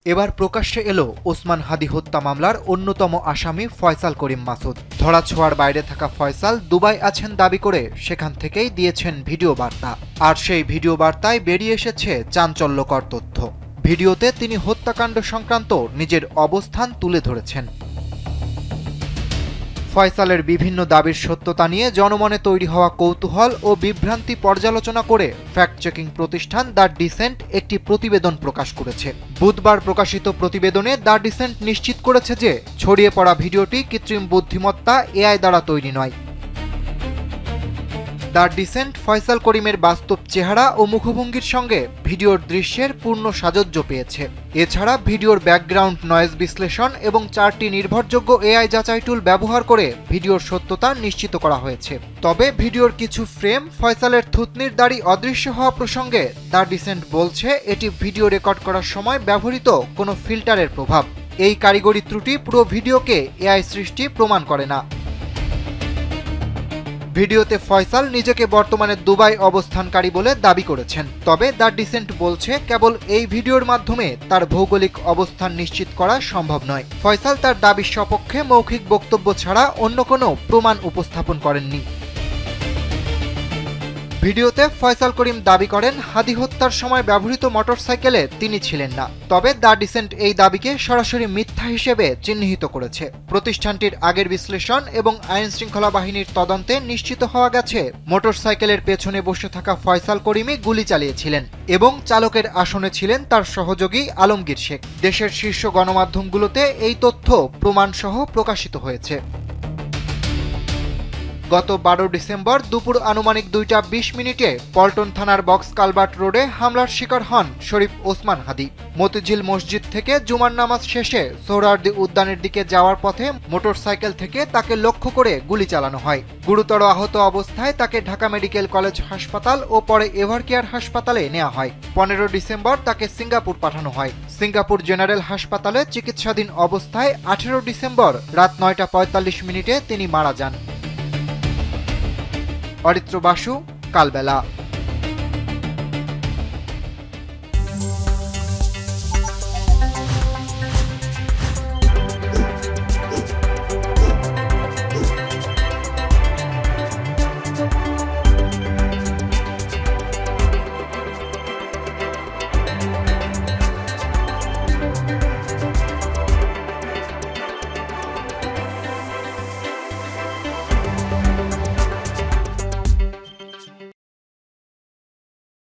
এবার প্রকাশ্যে এলো ওসমান হাদি হত্যা মামলার অন্যতম আসামি ফয়সাল করিম মাসুদ। ধরাছোঁয়ার বাইরে থাকা ফয়সাল দুবাই আছেন দাবি করে সেখান থেকেই দিয়েছেন ভিডিও বার্তা। আর সেই ভিডিও বার্তায় বেরিয়ে এসেছে চাঞ্চল্যকর তথ্য। ভিডিওতে তিনি হত্যাকাণ্ড সংক্রান্ত নিজের অবস্থান তুলে ধরেছেন। ফয়সালের বিভিন্ন দাবির সত্যতা নিয়ে জনমনে তৈরি হওয়া কৌতূহল ও বিভ্রান্তি পর্যালোচনা করে ফ্যাক্ট চেকিং প্রতিষ্ঠান দ্য ডিসেন্ট একটি প্রতিবেদন প্রকাশ করেছে। বুধবার প্রকাশিত প্রতিবেদনে দ্য ডিসেন্ট নিশ্চিত করেছে যে ছড়িয়ে পড়া ভিডিওটি কৃত্রিম বুদ্ধিমত্তা এআই দ্বারা তৈরি নয়। দ্য ডিসেন্ট ফয়সাল করিমের বাস্তব চেহারা ও মুখভঙ্গির সঙ্গে ভিডিওর দৃশ্যের পূর্ণ সাযুজ্য পেয়েছে। এছাড়া ভিডিওর ব্যাকগ্রাউন্ড নয়েজ বিশ্লেষণ এবং 4টি নির্ভরযোগ্য এআই যাচাই টুল ব্যবহার করে ভিডিওর সত্যতা নিশ্চিত করা হয়েছে। তবে ভিডিওর কিছু ফ্রেম ফয়সালের থুতনির দাড়ি অদৃশ্য হওয়া প্রসঙ্গে দ্য ডিসেন্ট বলছে এটি ভিডিও রেকর্ড করার সময় ব্যবহৃত কোনো ফিল্টারের প্রভাব। এই কারিগরি ত্রুটি পুরো ভিডিওকে এআই সৃষ্টি প্রমাণ করে না। ভিডিওতে ফয়সাল নিজেকে বর্তমানে দুবাই অবস্থানকারী বলে দাবি করেছেন। তবে দ্য ডিসেন্ট বলছে কেবল এই ভিডিওর মাধ্যমে তার ভৌগোলিক অবস্থান নিশ্চিত করা সম্ভব নয়। ফয়সাল তার দাবির সপক্ষে মৌখিক বক্তব্য ছাড়া অন্য কোনো প্রমাণ উপস্থাপন করেননি। ভিডিওতে ফয়সাল করিম দাবি করেন হাদি হত্যার সময় ব্যবহৃত মোটরসাইকেলে তিনি ছিলেন না। তবে দ্য ডিসেন্ট এই দাবিকে সরাসরি মিথ্যা হিসেবে চিহ্নিত করেছে। প্রতিষ্ঠানটির আগের বিশ্লেষণ এবং আইন শৃঙ্খলা বাহিনীর তদন্তে নিশ্চিত হওয়া গেছে মোটরসাইকেলের পেছনে বসে থাকা ফয়সাল করিমই গুলি চালিয়েছিলেন এবং চালকের আসনে ছিলেন তার সহযোগী আলমগীর শেখ। দেশের শীর্ষ গণমাধ্যমগুলোতে এই তথ্য প্রমাণসহ প্রকাশিত হয়েছে। গত 12 ডিসেম্বর দুপুর আনুমানিক 2টা 20 মিনিটে পল্টন থানার বক্স কালভার্ট রোডে হামলার শিকার হন শরীফ ওসমান হাদি। মতিঝিল মসজিদ থেকে জুমার নামাজ শেষে সোহরাওয়ার্দী উদ্যানের দিকে যাওয়ার পথে মোটরসাইকেল থেকে তাকে লক্ষ্য করে গুলি চালানো হয়। গুরুতর আহত অবস্থায় তাকে ঢাকা মেডিকেল কলেজ হাসপাতাল ও পরে এভারকেয়ার হাসপাতালে নেওয়া হয়। 15 ডিসেম্বর তাকে সিঙ্গাপুর পাঠানো হয়। সিঙ্গাপুর জেনারেল হাসপাতালে চিকিৎসাধীন অবস্থায় 18 ডিসেম্বর রাত 9টা 45 মিনিটে তিনি মারা যান। অরিত্র বাসু, কালবেলা।